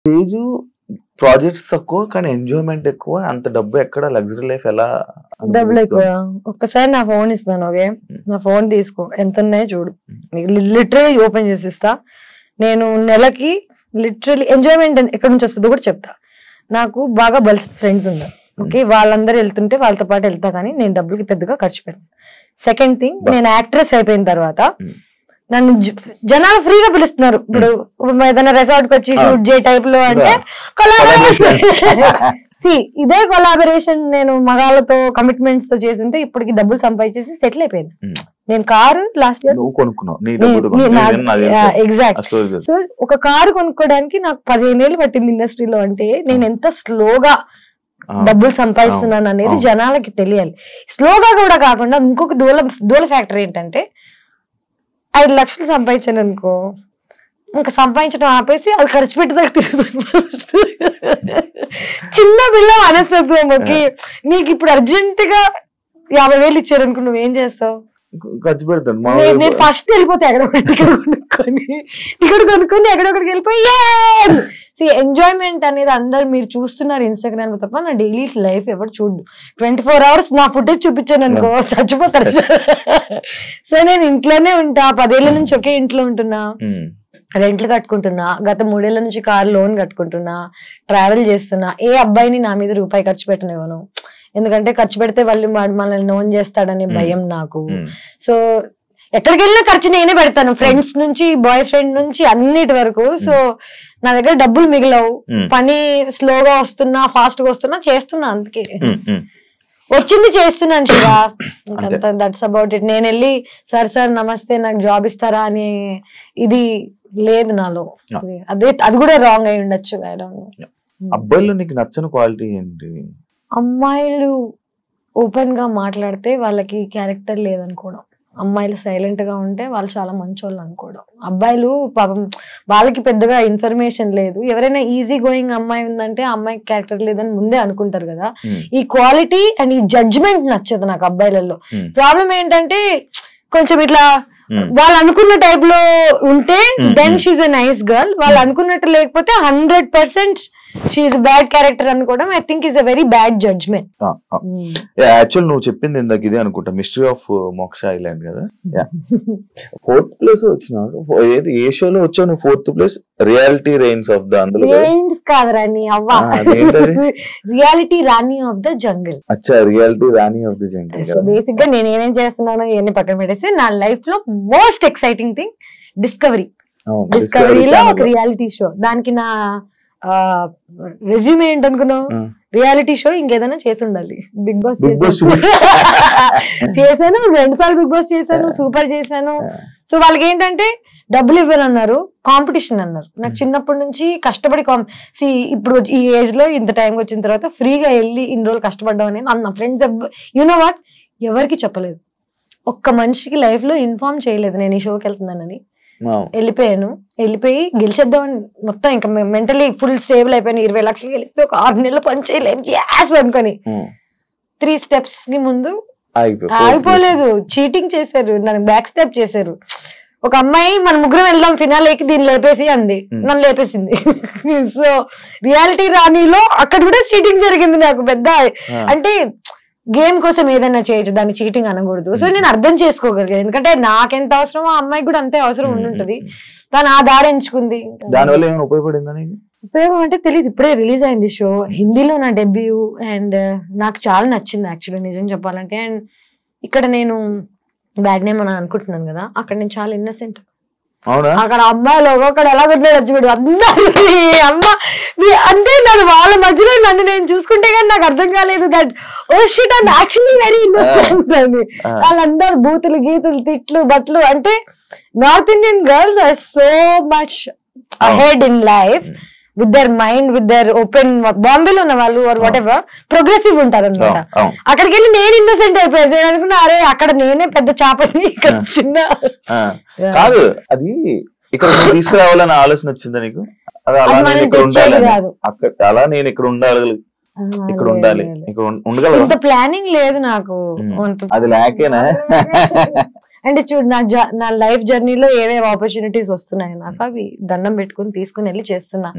Teju projects తక్కువ కానీ enjoyment ఎక్కువ. అంత డబ్బు ఎక్కడ, లగ్జరీ లైఫ్ ఎలా? డబ్బులు ఎక్కువ. ఒక్కసారి నా ఫోన్ ఇస్తాను, ఓకే, నా ఫోన్ తీసుకో, ఎంత ఉన్నాయో చూడు, లిటరలీ ఓపెన్ చేసి ఇస్తా. నేను నెలకి లిటరలీ ఎంజాయ్మెంట్ ఎక్కడి నుంచి వస్తుందో కూడా చెప్తా. నాకు బాగా బల్స్ ఫ్రెండ్స్ ఉన్నారు, ఓకే, వాళ్ళందరూ వెళ్తుంటే వాళ్ళతో పాటు వెళ్తా, కానీ నేను డబ్బులకి పెద్దగా ఖర్చు పెడతాను. సెకండ్ థింగ్, నేను యాక్ట్రెస్ అయిపోయిన తర్వాత నన్ను జనాలు ఫ్రీగా పిలుస్తున్నారు. ఇప్పుడు ఏదైనా రిసార్ట్ కి వచ్చి షూట్ చేయ టైప్ లో అంటే కొలాబరేషన్. ఇదే కొలాబరేషన్ నేను మగాళ్ళతో కమిట్మెంట్స్ తో చేస్తుంటే ఇప్పటికి డబ్బులు సంపాదించేసి సెటిల్ అయిపోయింది. నేను car last year exact. So ఒక కారు కొనుక్కోవడానికి నాకు 15 ఏళ్ళు పట్టింది ఇండస్ట్రీలో. అంటే నేను ఎంత స్లోగా డబ్బులు సంపాదిస్తున్నాను అనేది జనాలకి తెలియాలి. స్లోగా కూడా కాకుండా ఇంకొక దూల ఫ్యాక్టర్ ఏంటంటే, 5 లక్షలు సంపాదించాను అనుకో, ఇంకా సంపాదించడం ఆపేసి అది ఖర్చు పెట్టేదాకా తిరుగుతుంది. చిన్న పిల్ల మనస్తత్వం. ఓకే, నీకు ఇప్పుడు అర్జెంట్ గా 50,000 ఇచ్చారనుకో, నువ్వేం చేస్తావు? ఖర్చు పెడతాను. నేను ఫస్ట్ వెళ్ళిపోతే టికెట్ కొనుక్కొని ఎక్కడొక్కడికి వెళ్ళిపోయి ఎంజాయ్మెంట్ అనేది అందరు మీరు చూస్తున్నారు ఇన్స్టాగ్రామ్ లో తప్ప నా డైలీ లైఫ్ ఎవరు చూడు. 24 hours నా ఫుటేజ్ చూపించాను అనుకో చచ్చిపోతారు. సో నేను ఇంట్లోనే ఉంటా, 10 ఏళ్ల నుంచి ఒకే ఇంట్లో ఉంటున్నా, రెంట్లు కట్టుకుంటున్నా, గత 3 ఏళ్ల నుంచి కారు లోన్ కట్టుకుంటున్నా, ట్రావెల్ చేస్తున్నా. ఏ అబ్బాయిని నా మీద రూపాయి ఖర్చు పెట్టనివ్వను, ఎందుకంటే ఖర్చు పెడితే వాళ్ళు మనల్ని నోన్ చేస్తాడనే భయం నాకు. సో ఎక్కడికి వెళ్ళినా ఖర్చు నేనే పెడతాను, ఫ్రెండ్స్ నుంచి బాయ్ ఫ్రెండ్ నుంచి అన్నిటి వరకు. సో నా దగ్గర డబ్బులు మిగిలవు, పని స్లోగా వస్తున్నా ఫాస్ట్ గా వస్తున్నా చేస్తున్నా, అందుకే వచ్చింది చేస్తున్నాను శివ. That's about it. నేను వెళ్ళి సార్ నమస్తే నాకు జాబ్ ఇస్తారా అని ఇది లేదు నాలో. అది కూడా రాంగ్ అయి ఉండొచ్చు. అబ్బాయిలో నీకు నచ్చని క్వాలిటీ ఏంటి? అమ్మాయిలు ఓపెన్ గా మాట్లాడితే వాళ్ళకి క్యారెక్టర్ లేదనుకోవడం, అమ్మాయిలు సైలెంట్ గా ఉంటే వాళ్ళు చాలా మంచోళ్ళు అనుకోవడం. అబ్బాయిలు పాపం వాళ్ళకి పెద్దగా ఇన్ఫర్మేషన్ లేదు. ఎవరైనా ఈజీ గోయింగ్ అమ్మాయి ఉందంటే ఆ అమ్మాయికి క్యారెక్టర్ లేదని ముందే అనుకుంటారు కదా. ఈ క్వాలిటీ అండ్ ఈ జడ్జ్మెంట్ నచ్చదు నాకు అబ్బాయిలలో. ప్రాబ్లం ఏంటంటే కొంచెం ఇట్లా వాళ్ళు అనుకున్న టైప్ లో ఉంటే then she's a nice girl, వాళ్ళు అనుకున్నట్టు లేకపోతే 100% షీఈ్ బ్యాడ్ క్యారెక్టర్ అనుకోవడం I think is a very bad judgement. Actual నువ్వు చెప్పింది ఇందాక ఇదే అనుకుంటా, మిస్టరీ ఆఫ్ మోక్ష ఐలాండ్ కదా. 4th ప్లేస్ వచ్చినావు, ఏ షోలో వచ్చావు నువ్వు? 4th place reality rains of the, అందులో కాదు రాణి అవ్వ, reality rani of the jungle. అచ్చా, reality rani of the jungle. So basic గా నేను ఏమేం చేస్తున్నానో ఇవన్నీ పక్కన పెట్టేసి నా లైఫ్ లో మోస్ట్ ఎక్సైటింగ్ థింగ్ డిస్కవరీలో ఒక రియాలిటీ షో. దానికి నా రెజ్యూమే ఏంటనుకున్నావు? రియాలిటీ షో ఇంకేదైనా చేసి ఉండాలి. బిగ్ బాస్ చేశాను, 2 సార్లు బిగ్ బాస్ చేశాను, సూపర్ చేశాను. సో వాళ్ళకి ఏంటంటే డబ్బులు ఇవ్వనన్నారు, కాంపిటీషన్ అన్నారు. నాకు చిన్నప్పటి నుంచి కష్టపడి ఇప్పుడు ఈ ఏజ్ లో ఇంత టైంకి వచ్చిన తర్వాత ఫ్రీగా వెళ్ళి ఇన్ని రోజులు కష్టపడ్డాం అనేది నా ఫ్రెండ్స్ యూనో వాట్ ఎవరికి చెప్పలేదు. ఒక్క మనిషికి లైఫ్ లో ఇన్ఫార్మ్ చేయలేదు నేను ఈ షోకి వెళ్తున్నానని. వెళ్ళిపోయి గెలిచేద్దామని మొత్తం ఇంకా మెంటలీ ఫుల్ స్టేబుల్ అయిపోయాను. 20 లక్షలు గెలిస్తే ఒక 6 నెలలు పని చేయలేము గ్యాస్ అనుకొని 3 steps కి ముందు ఆగిపోలేదు. చీటింగ్ చేశారు, నన్ను బ్యాక్ స్టెప్ చేశారు. ఒక అమ్మాయి మన ముగ్గురం వెళ్దాం ఫినాలేకి దీన్ని లేపేసి అంది, నన్ను లేపేసింది. సో రియాలిటీ రాణిలో అక్కడ కూడా చీటింగ్ జరిగింది నాకు పెద్ద. అంటే గేమ్ కోసం ఏదైనా చేయొచ్చు, దాన్ని చీటింగ్ అనకూడదు. సో నేను అర్థం చేసుకోగలిగాను, ఎందుకంటే నాకెంత అవసరమో ఆ అమ్మాయికి కూడా అంతే అవసరం ఉండుంటది. దాని ఆ దారి ఎంచుకుంది. ఉపయోగం అంటే తెలియదు. ఇప్పుడే రిలీజ్ అయింది షో, హిందీలో నా డెబ్యూ, అండ్ నాకు చాలా నచ్చింది యాక్చువల్లీ నిజం చెప్పాలంటే. అండ్ ఇక్కడ నేను బ్యాడ్ నేమ్ అని అనుకుంటున్నాను కదా, అక్కడ నేను చాలా ఇన్నసెంట్. అక్కడ అమ్మాయిలు ఒక్కొక్కడు ఎలా కొట్టాడు వచ్చి అందరికి అమ్మ అంటే నన్ను వాళ్ళ మధ్యలో నన్ను నేను చూసుకుంటే కానీ నాకు అర్థం కాలేదు that oh shit I'm actually very innocent అని. వాళ్ళందరూ బూతులు గీతులు తిట్లు బట్లు. అంటే north Indian girls are so much ahead in life with their mind, with their open. బాంబేలో ఉన్న వాళ్ళు ఆర్ వాట్ ఎవర్ ప్రోగ్రెసివ్ ఉంటారు అనమాట. అక్కడికి వెళ్ళి నేను ఇన్నోసెంట్ అయిపోయాను. నేను అనుకున్నా అరే అక్కడ నేనే పెద్ద చాపని, ఇక్కడ చిన్న కాదు. అది ఇక్కడ తీసుకురావాలని ఆలోచన వచ్చిందా నీకు? అలా నేను ఇక్కడ ఉండాలి, ఇక్కడ ఉండాలి, ఇక్కడ ఉండగలను. ఇంత ప్లానింగ్ లేదు నాకు. అది లేకేనా? అంటే చూడు నా లైఫ్ జర్నీలో ఏవేవి ఆపర్చునిటీస్ వస్తున్నాయి నాకు అవి దండం పెట్టుకుని తీసుకుని వెళ్ళి చేస్తున్నా.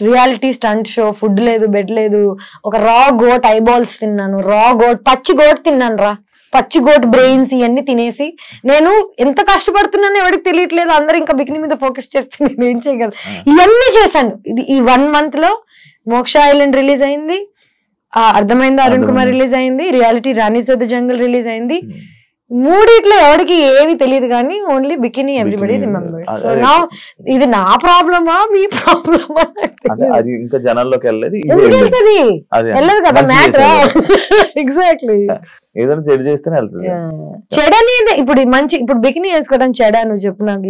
రియాలిటీ స్టంట్ షో, ఫుడ్ లేదు, బెడ్ లేదు, ఒక రా గోట్ ఐబాల్స్ తిన్నాను, రా గోట్ పచ్చి గోట్ తిన్నాను రా, పచ్చి గోట్ బ్రెయిన్స్ ఇవన్నీ తినేసి నేను ఎంత కష్టపడుతున్నానో ఎవరికి తెలియట్లేదు. అందరు ఇంకా బికినీ మీద ఫోకస్ చేస్తే నేను ఏం చేయగలను. ఇవన్నీ చేశాను. ఈ 1 month లో మోక్ష ఐలాండ్ రిలీజ్ అయింది, అర్థమైంది అరుణ్ కుమార్ రిలీజ్ అయింది, reality Rani's of the jungle release అయింది. మూడిట్లో ఎవరికి ఏమి తెలియదు కానీ only bikini everybody remembers. So నా ఇది నా ప్రాబ్లమా మీ ప్రాబ్లమా అది ఇంకా జనాల్లోకి వెళ్ళదు వెళ్ళదు కదా మ్యాటర్. ఎగ్జాక్ట్లీ ఏదైనా చెడు చేస్తేనే వెళ్తుంది. చెడని ఇప్పుడు మంచి ఇప్పుడు బికినీ వేసుకోవడం చెడా? నువ్వు చెప్పు నాకు.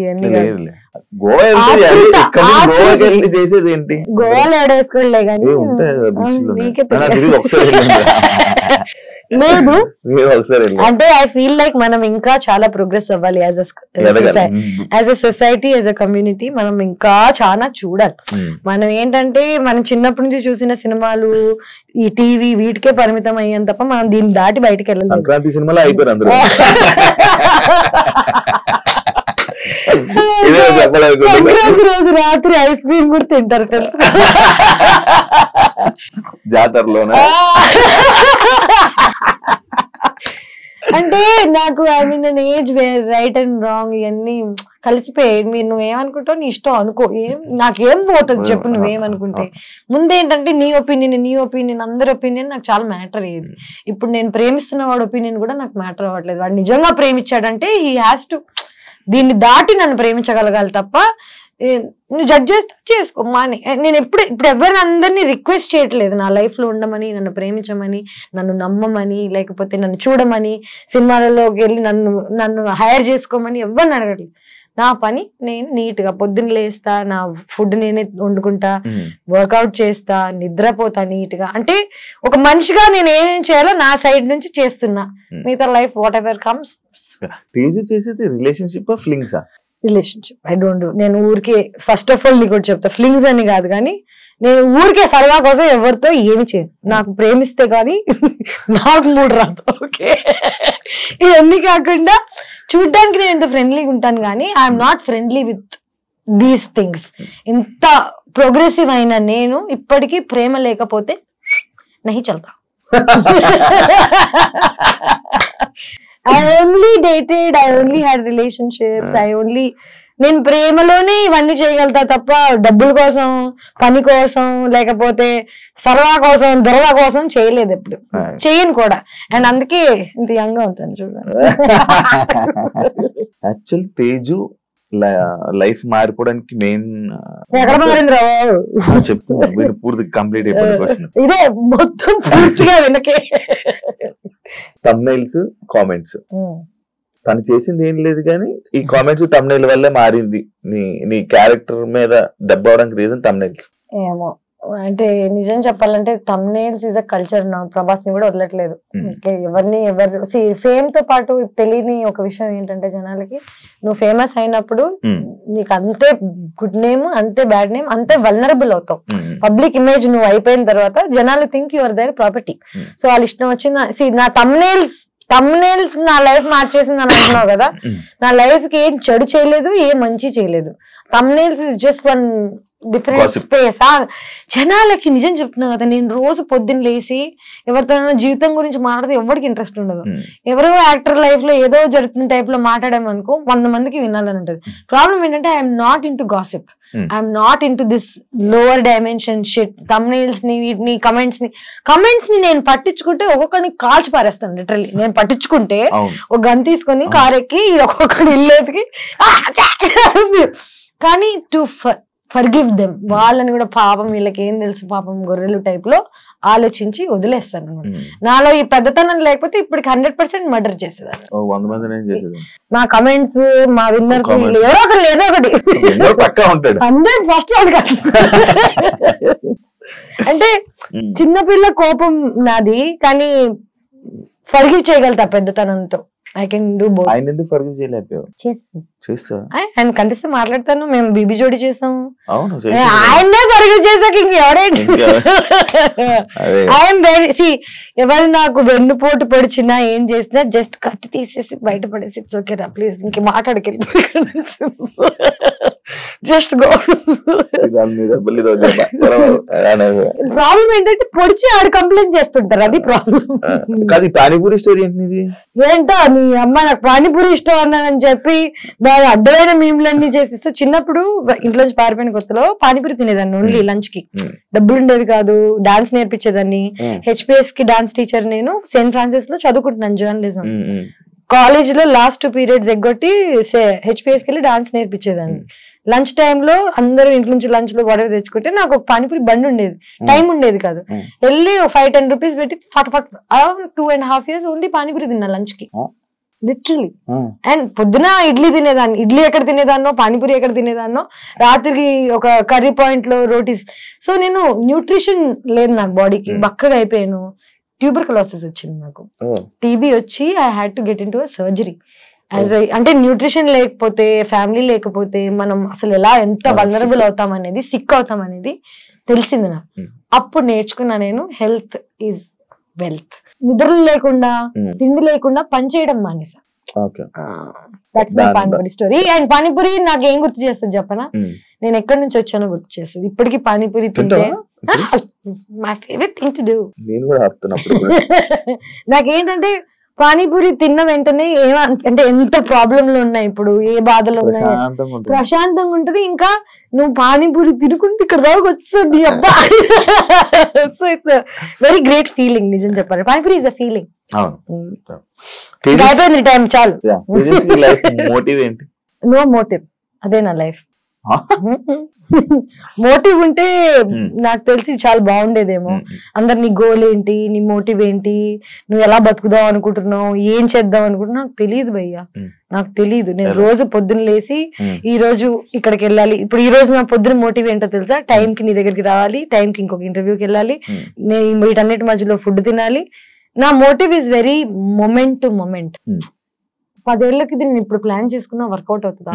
ఇవన్నీ చేసేది ఏంటి? గోవాలో ఏడేసుకోలే కానీ లేదు. అంటే ఐ ఫీల్ లైక్ మనం ఇంకా చాలా ప్రోగ్రెస్ అవ్వాలి as a society, as a community. మనం ఇంకా చాలా చూడాలి. మనం ఏంటంటే మనం చిన్నప్పటి నుంచి చూసిన సినిమాలు, ఈ టీవీ వీటికే పరిమితం అయ్యాం తప్ప మనం దీన్ని దాటి బయటకు వెళ్ళలేదు. సంక్రాంతి సినిమాలో అయిపోయారు అందరూ. సంక్రాంతి రోజు రాత్రి ఐస్ క్రీమ్ కూడా తింటారు తెలుసు జాతరలోనే. అంటే నాకు I mean an age where right and wrong ఇవన్నీ కలిసిపోయాయి. మీరు నువ్వేమనుకుంటావు నీ ఇష్టం అనుకో, నాకేం పోతుంది చెప్పు నువ్వేమనుకుంటే. ముందేంటంటే నీ ఒపీనియన్ అందరి ఒపీనియన్ నాకు చాలా మ్యాటర్ అయ్యేది. ఇప్పుడు నేను ప్రేమిస్తున్న వాడి ఒపీనియన్ కూడా నాకు మ్యాటర్ అవ్వట్లేదు. వాడు నిజంగా ప్రేమించాడంటే హీ హ్యాస్ టు దీన్ని దాటి నన్ను ప్రేమించగలగాలి తప్ప నువ్వు జడ్జ్ చేస్తే చేసుకో మాని. నేను ఇప్పుడు ఎవరిని అందరినీ రిక్వెస్ట్ చేయట్లేదు నా లైఫ్ లో ఉండమని, నన్ను ప్రేమించమని, నన్ను నమ్మమని, లేకపోతే నన్ను చూడమని, సినిమాలలోకి వెళ్ళి నన్ను హైర్ చేసుకోమని ఎవరిని అడగట్లేదు. నా పని నేను నీట్ గా పొద్దున్న లేస్తా, నా ఫుడ్ నేనే వండుకుంటా, వర్కౌట్ చేస్తా, నిద్రపోతా నీట్ గా. అంటే ఒక మనిషిగా నేను ఏం చేయాలో నా సైడ్ నుంచి చేస్తున్నా. మిగతా life what ever comes. Relationship flings relationship I don't do. నేను ఊరికే ఫస్ట్ ఆఫ్ ఆల్ నీకు చెప్తా, ఫ్లింగ్స్ అని కాదు కానీ నేను ఊరికే సరదా కోసం ఎవరితో ఏమి చేయను. నాకు ప్రేమిస్తే కానీ నాకు మూడు రాదు. ఓకే, ఇవన్నీ కాకుండా చూడ్డానికి నేను ఎంత ఫ్రెండ్లీగా ఉంటాను కానీ I'm not friendly with these things. ఇంత ప్రోగ్రెసివ్ అయిన నేను ఇప్పటికీ ప్రేమ లేకపోతే నహి చల్తా. I only dated, I only had relationships, నేను ప్రేమలోనే ఇవన్నీ చేయగలుగుతా తప్ప డబ్బుల కోసం, పని కోసం, లేకపోతే సరదా కోసం, దొరవ కోసం చేయలేదు, ఎప్పుడు చేయను కూడా. అండ్ అందుకే ఇంత యంగ్ గా ఉంటాను చూడండి. యాక్చువల్ తేజు లైఫ్ మారిపోవడానికి మెయిన్ ఎక్కడ మారింది రావు చెప్తున్నా, మీరు పూర్తి కంప్లీట్ అయిపోయిన క్వశ్చన్ ఇదే మొత్తం పూర్తిగా వెనకే. థంబ్నైల్స్, కామెంట్స్ తను చేసింది ఏం లేదు కానీ ఈ కామెంట్స్ థంబ్నైల్ వల్లే మారింది. నీ క్యారెక్టర్ మీద దెబ్బ అవడానికి రీజన్ థంబ్నైల్స్ ఏమో. అంటే నిజం చెప్పాలంటే థంబ్నైల్స్ ఇస్ అ కల్చర్. నా ప్రభాస్ ని కూడా వదలట్లేదు. ఎవరు ఫేమ్ తో పాటు తెలియని ఒక విషయం ఏంటంటే జనాలకి, నువ్వు ఫేమస్ అయినప్పుడు నీకు అంతే గుడ్ నేమ్, అంతే బ్యాడ్ నేమ్, అంతే వల్నరబుల్ అవుతావు. పబ్లిక్ ఇమేజ్ నువ్వు అయిపోయిన తర్వాత జనాలు think your there property. So వాళ్ళ ఇష్టం వచ్చిన నా థంబ్నైల్స్ నా లైఫ్ మార్చేసింది అని అంటున్నావు కదా, నా లైఫ్ కి ఏం చెడు చేయలేదు, ఏం మంచి చేయలేదు. Thumbnails is just one different space. జనాలకి నిజం చెప్తున్నా కదా, నేను రోజు పొద్దున్న లేసి ఎవరితో జీవితం గురించి మాట్లాడితే ఎవరికి ఇంట్రెస్ట్ ఉండదు. ఎవరో యాక్టర్ లైఫ్ లో ఏదో జరుగుతున్న టైప్ లో మాట్లాడామనుకో 100 మందికి వినాలని ఉంటది. ప్రాబ్లం ఏంటంటే I'm not in to gossip, I'm not in to this lower dimension shit. Thumbnails ని, వీటిని, కమెంట్స్ ని నేను పట్టించుకుంటే ఒక్కొక్కరిని కాల్చి పారేస్తాను. లిటరల్లీ నేను పట్టించుకుంటే ఒక గన్ తీసుకొని కారెక్కి ఒక్కొక్కడి ఇల్లేకి. కానీ టు ఫర్గివ్ దెమ్, వాళ్ళని కూడా పాపం వీళ్ళకి ఏం తెలుసు పాపం గొర్రెలు టైప్ లో ఆలోచించి వదిలేస్తాను అనమాట. నాలో ఈ పెద్దతనం లేకపోతే ఇప్పటికి 100% మర్డర్ చేసేదాన్ని. మా కమెంట్స్, మా విన్నర్స్ ఏదో ఒకటి 100% అంటే చిన్నపిల్ల కోపం నాది, కానీ ఫర్గివ్ చేయగలుగుతా పెద్దతనంతో. I can do both. ఆయన ఎందుకు ఫర్గివ్ చేయలేకపోయావు? చేస్తా ఆయన కనిపిస్తే మాట్లాడతాను. మేము బీబీ జోడి చేసాము. అవును ఆయన్నే ఫర్గివ్ చేసాక ఇంక ఎవరైనా ఐఎమ్ వెరీ సి ఎవరు నాకు వెన్నుపోటు పొడిచినా ఏం చేసినా జస్ట్ కత్తి తీసేసి బయట పడేసి ఇట్స్ ఓకే రా ప్లీజ్ ఇంక మాట్లాడకెళ్ళి జస్ట్ గో. ప్రాబ్లం ఏంటంటే పొడిచి ఆడు కంప్లైంట్ చేస్తుంటారు, అది ప్రాబ్లం. పానీపూరి స్టోరీ ఏంటి? ఏంటో నీ అమ్మ నాకు పానీపూరి ఇష్టం అన్నానని చెప్పి దాని అడ్డమైన మీమ్లన్నీ చేసిస్తే చిన్నప్పుడు ఇంట్లోంచి పారిపోయిన కొత్తలో పానీపూరి తినేదాన్ని ఓన్లీ లంచ్ కి. డబ్బులు ఉండేది కాదు, డాన్స్ నేర్పించేదాన్ని. హెచ్పిఎస్ కి డాన్స్ టీచర్ నేను. సెయింట్ ఫ్రాన్సిస్ లో చదువుకుంటున్నాను జర్నలిజం. కాలేజ్ లో లాస్ట్ 2 periods ఎగ్గొట్టి హెచ్పిఎస్ కి వెళ్ళి డాన్స్ నేర్పించేదాన్ని. లంచ్ టైమ్ లో అందరూ ఇంటి నుంచి లంచ్ లో గొడవ తెచ్చుకుంటే నాకు ఒక పానీపూరి బండి ఉండేది, టైం ఉండేది కాదు. వెళ్ళి 5-10 రూపీస్ పెట్టి ఫటాఫట్ 2.5 years ఓన్లీ పానీపూరి తిన్నా లంచ్ కి లిటరలీ. అండ్ పొద్దున ఇడ్లీ తినేదాన్ని. ఇడ్లీ ఎక్కడ తినేదాన్నో, పానీపూరి ఎక్కడ తినేదాన్నో, రాత్రికి ఒక కర్రీ పాయింట్ లో రోటీస్. సో నేను న్యూట్రిషన్ లేదు నాకు బాడీకి, బక్కగా అయిపోయాను. ట్యూబర్కులోసిస్ వచ్చింది నాకు, టీబీ వచ్చి I had to get in to a surgery. అంటే న్యూట్రిషన్ లేకపోతే, ఫ్యామిలీ లేకపోతే మనం అసలు ఎంత వల్నరబుల్ అవుతాం అనేది, సిక్ అవుతాం అనేది తెలిసింది నాకు. అప్పుడు నేర్చుకున్నా నేను హెల్త్ ఈజ్ వెల్త్. నిద్రలు లేకుండా, తిండి లేకుండా పని చేయడం మానేసా. That's my panipuri story. And panipuri నాకు ఏం గుర్తు చేస్తుంది చెప్పనా? నేను ఎక్కడి నుంచి వచ్చానో గుర్తు చేస్తుంది. ఇప్పటికీ పానీపూరి తింటే my favourite thing to do. నాకేంటంటే పానీపూరి తిన్న వెంటనే అంటే ఎంత ప్రాబ్లంలు ఉన్నాయి, ఇప్పుడు ఏ బాధలు ఉన్నాయి, ప్రశాంతంగా ఉంటది. ఇంకా నువ్వు పానీపూరి తినుకుంటే ఇక్కడ దాకా వస్తుంది అబ్బా. So it's very great feeling. నిజం చెప్పాలి, panipuri is a feeling. Time చాలు. నో మోటివ్, అదే నా లైఫ్. మోటివ్ ఉంటే నాకు తెలిసి చాలా బాగుండేదేమో. అందరు నీ గోల్ ఏంటి, నీ మోటివ్ ఏంటి, నువ్వు ఎలా బతుకుదాం అనుకుంటున్నావు, ఏం చేద్దాం అనుకుంటున్నావు నాకు తెలియదు భయ్యా, నాకు తెలియదు. నేను రోజు పొద్దున్న లేసి ఈ రోజు ఇక్కడికి వెళ్ళాలి, ఇప్పుడు ఈ రోజు నా పొద్దున మోటివ్ ఏంటో తెలుసా? టైం కి నీ దగ్గరికి రావాలి, టైం కి ఇంకొక ఇంటర్వ్యూకి వెళ్ళాలి, నేను వీటన్నిటి మధ్యలో ఫుడ్ తినాలి. నా motive is very moment to moment. 10 ఏళ్ళకి నేను ఇప్పుడు ప్లాన్ చేసుకున్నా వర్కౌట్ అవుతుందా?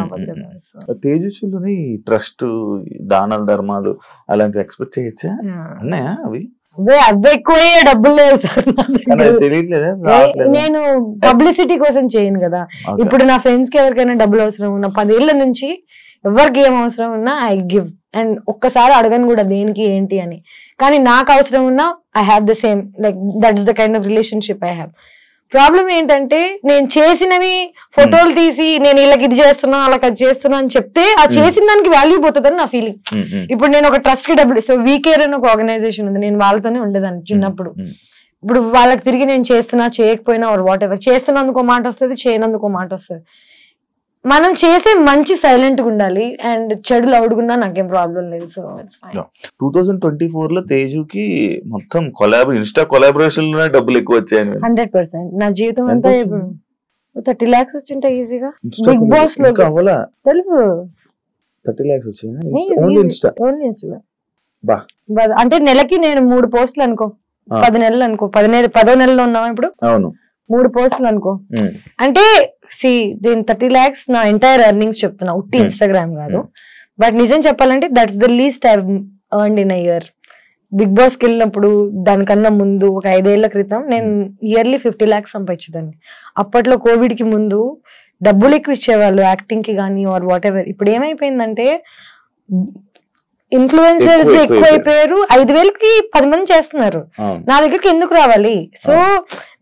తేజస్విలోని ట్రస్ట్, దానాలు, ధర్మాలు అలాంటివి ఎక్స్పెక్ట్ చేయొచ్చా? అన్నాయా అవి? అవి ఎక్కువే, డబ్బులు లేవు సార్. నేను పబ్లిసిటీ కోసం చేయను కదా. ఇప్పుడు నా ఫ్రెండ్స్ కి ఎవరికైనా డబ్బులు అవసరం ఉన్నా, 10 ఏళ్ల నుంచి ఎవరికి ఏం అవసరం ఉన్నా ఐ గివ్. అండ్ ఒక్కసారి అడగను కూడా దేనికి ఏంటి అని. కానీ నాకు అవసరం ఉన్నా I have the same, like that's the kind of relationship I have. Problem ఏంటంటే నేను చేసినవి ఫోటోలు తీసి నేను వీళ్ళకి ఇది చేస్తున్నా వాళ్ళకి అది చేస్తున్నా అని చెప్తే ఆ చేసిన దానికి వాల్యూ పోతుందని నా ఫీలింగ్. ఇప్పుడు నేను ఒక ట్రస్ట్ కి డబ్బులు ఇస్తాను. వీకేర్ అని ఒక ఆర్గనైజేషన్ ఉంది, నేను వాళ్ళతోనే ఉండేదాన్ని చిన్నప్పుడు. ఇప్పుడు వాళ్ళకి తిరిగి నేను చేస్తున్నా చేయకపోయినా ఆర్ వాట్ ఎవర్, చేస్తున్నందుకు మాట వస్తుంది, చేయనందుకు మాట వస్తుంది. మనం చేసే మంచి సైలెంట్ గా ఉండాలి, అండ్ చెడు లౌడ్గున్నా నాకేం ప్రాబ్లం లేదు. So it's fine. 2024 లో తేజుకి మొత్తం ఇన్స్టా కొలాబరేషన్ లోనే డబ్బులు ఎక్కువ వచ్చాయి. 100%. నా జీవితం అంతా 30 lakhs వచ్చింటాయి ఈజీగా. బిగ్ బాస్ లో తెలుసు 30 lakhs వచ్చాయి. అంటే నెలకి నేను 3 పోస్టులు అనుకో, 10 నెలలు అనుకో, 10 నెలలు ఉన్నావా ఇప్పుడు? అవును, 3 పోస్టులు అనుకో. అంటే దీని 30 lakhs నా ఎంటైర్ ఎర్నింగ్స్ చెప్తున్నా, ఉట్టి ఇన్స్టాగ్రామ్ కాదు. బట్ నిజం చెప్పాలంటే that's the least I earned in a year. Bigg Boss కి వెళ్ళినప్పుడు దానికన్నా ముందు ఒక 5 ఏళ్ల క్రితం నేను ఇయర్లీ 50 lakhs సంపాదించేదాన్ని. అప్పట్లో కోవిడ్ కి ముందు డబ్బులు ఎక్కువ ఇచ్చేవాళ్ళు యాక్టింగ్ కి కానీ ఆర్ వాట్ ఎవర్. ఇప్పుడు ఏమైపోయిందంటే ఇన్ఫ్లుయెన్సర్స్ ఎక్కువైపోయారు. 5,000కి 10 మంది చేస్తున్నారు. నా దగ్గరికి ఎందుకు రావాలి? సో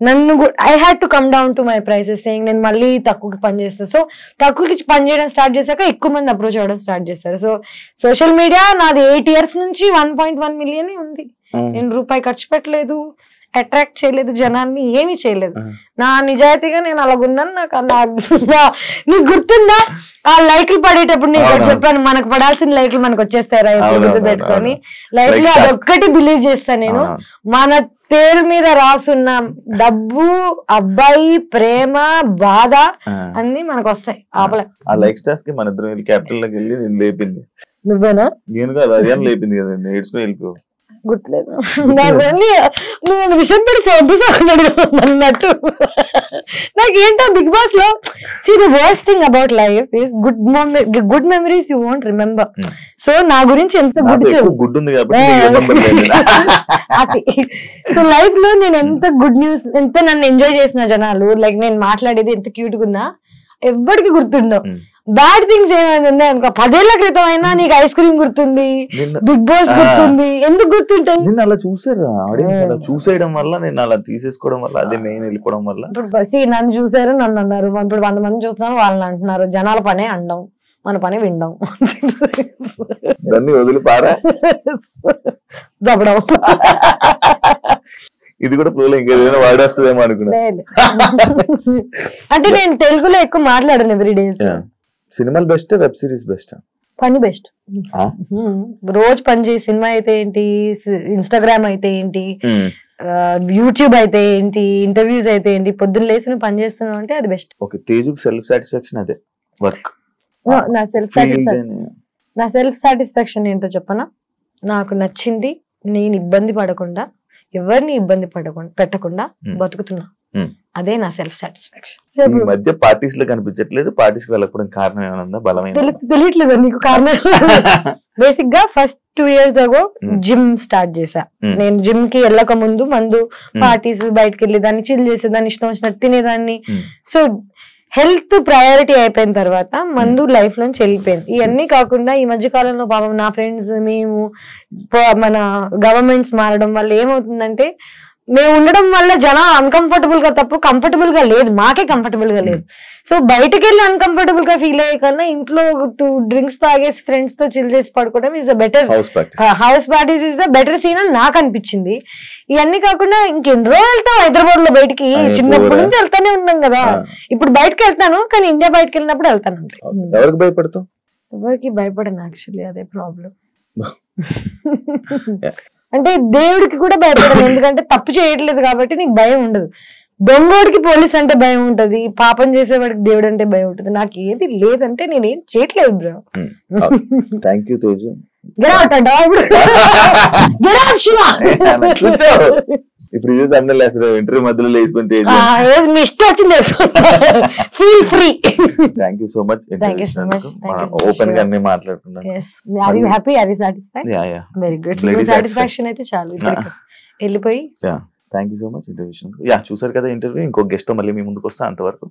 నన్ను I had to come down to my prices, నేను మళ్ళీ తక్కువకి పని చేస్తాను. సో తక్కువకి పని చేయడం స్టార్ట్ చేశాక ఎక్కువ మంది అప్రోచ్ అవ్వడం స్టార్ట్ చేస్తారు. సో సోషల్ మీడియా నాది 8 years నుంచి 1.1 million ఉంది. నేను రూపాయి ఖర్చు పెట్టలేదు, అట్రాక్ట్ చేయలేదు జనాన్ని, ఏమీ చేయలేదు. నా నిజాయితీగా నేను అలాగున్నాను. నీకు గుర్తుందా ఆ లైక్లు పడేటప్పుడు నేను చెప్పాను, మనకు పడాల్సిన లైక్లు మనకు వచ్చేస్తారా గుర్తు పెట్టుకొని. లైక్ లో అదొక్కటి బిలీవ్ చేస్తాను నేను. మన పేరు మీద రాసున్న డబ్బు, అబ్బాయి, ప్రేమ, బాధ అన్ని మనకు వస్తాయి. ఆపలే. నువ్వేనా? నేను కాదు, అదేం లేపింది కదండి, ఏడ్చుకుని వెళ్ళిపో. గుర్తులేదు నాకు. విషయం పెట్టి అన్నట్టు నాకేంటో బిగ్ బాస్ లో the worst thing about life is good memories you want remember. So నా గురించి ఎంత గుడ్ ఉంది కాబట్టి సో లైఫ్ లో నేను ఎంత గుడ్ న్యూస్, ఎంత నన్ను ఎంజాయ్ చేసిన జనాలు, లైక్ నేను మాట్లాడేది ఎంత క్యూట్ గా ఉన్నా ఎవ్వడికి గుర్తుండవు. బ్యాడ్ థింగ్స్ ఏమైనా ఉన్నాయి అనుకో, 10 ఏళ్ల క్రితం అయినా నీకు ఐస్ క్రీమ్ గుర్తుంది, బిగ్ బాస్ గుర్తుంది, ఎందుకు గుర్తుంటాయి? నేను అలా చూసారు ఆడియన్స్, అలా చూసేయడం వల్ల నేను అలా తీసేసుకోవడం వల్ల అదే మెయిన్ వెళ్ళిపోవడం వల్ల. ఇప్పుడు నన్ను చూసారు, నన్ను అన్నారు, ఇప్పుడు 100 మంది చూస్తున్నారు, వాళ్ళని అంటున్నారు. జనాల పనే అండం, మన పని వినడం. దాన్ని వదిలిపారా దబ్బడం. ఇది కూడా ఫ్లో లో ఇంకేదైనా వాడేస్తుందేమో అనుకున్నా. అంటే నేను తెలుగులో ఎక్కువ మాట్లాడాను ఎవ్రీ డేస్. సినిమాలు బెస్ట్, వెబ్ సిరీస్ బెస్ట్? పని బెస్ట్. రోజు పని చేసి సినిమా అయితే ఏంటి, ఇన్స్టాగ్రామ్ అయితే ఏంటి, యూట్యూబ్ అయితే ఏంటి, ఇంటర్వ్యూస్ అయితే ఏంటి, పొద్దున్న లేసి నువ్వు పని చేస్తున్నావు అంటే అది బెస్ట్. ఓకే, తేజుకి సెల్ఫ్ సాటిస్ఫాక్షన్ అదే వర్క్. నా సెల్ఫ్ సాటిస్ఫాక్షన్ ఏంటో చెప్పనా, నాకు నచ్చింది, నేను ఇబ్బంది పడకుండా, ఎవరిని ఇబ్బంది పెట్టకుండా బతుకుతున్నా, అదే నా సెల్ఫ్ సాటిస్ఫాక్షన్. ఈ మధ్య పార్టీస్ లో కనిపించట్లేదు, పార్టీస్ కి వెళ్ళకపోవడం కారణం ఏమన్నా బలమైన తెలియట్లేదు నీకు కారణం? బేసిక్ గా first 2 years ago gym start చేశా. నేను జిమ్ కి వెళ్ళక ముందు మందు, పార్టీస్, బయటకు వెళ్ళేదాన్ని, చిల్ చేసేదాన్ని, ఇష్టం వచ్చినట్టు తినేదాన్ని. సో హెల్త్ ప్రయారిటీ అయిపోయిన తర్వాత మందు లైఫ్ లోంచి వెళ్ళిపోయింది. ఇవన్నీ కాకుండా ఈ మధ్య కాలంలో పాపం నా ఫ్రెండ్స్, మేము, మన గవర్నమెంట్స్ మారడం వల్ల ఏమవుతుందంటే, మేము ఉండడం వల్ల జనాలు అన్కంఫర్టబుల్ గా తప్ప కంఫర్టబుల్ గా లేదు, మాకే కంఫర్టబుల్ గా లేదు. సో బయటకు వెళ్ళి అన్కంఫర్టబుల్ గా ఫీల్ అయ్యే కన్నా ఇంట్లో 2 drinks తాగేసి ఫ్రెండ్స్ తో చిల్ చేసి పడుకోవడం is a better, house parties is a better scene అని నాకు అనిపించింది. ఇవన్నీ కాకుండా ఇంకెన్ని రోజులు వెళ్తాం హైదరాబాద్ లో బయటికి, చిన్నప్పటి నుంచి వెళ్తానే ఉన్నాం కదా. ఇప్పుడు బయటకు వెళ్తాను, కానీ ఇండియా బయటకు వెళ్ళినప్పుడు వెళ్తాను. ఎవరికి భయపడతావు? ఎవరికి భయపడను యాక్చువల్లీ, అదే ప్రాబ్లం. అంటే దేవుడికి కూడా భయపడను, ఎందుకంటే తప్పు చేయట్లేదు కాబట్టి నీకు భయం ఉండదు. దొంగోడికి పోలీస్ అంటే భయం ఉంటది, పాపం చేసేవాడికి దేవుడు అంటే భయం ఉంటది. నాకు ఏది లేదంటే నేనేం చేయట్లేదు బ్రో. Thank you Teju. ఇప్పుడు ఇంటర్వ్యూ మధ్యలో లేసుకుంటే మీ ఇష్టం వచ్చింది, feel free. Thank you so much. Open గా అన్ని మాట్లాడుతున్నాను. Happy, are you satisfied? Very good. Satisfaction అయితే చాలు, వెళ్ళిపోయి. Thank you so much interview. చూసారు కదా ఇంటర్వ్యూ. ఇంకో గెస్ట్ తో మళ్ళీ మీ ముందుకు వస్తా. అంతవరకు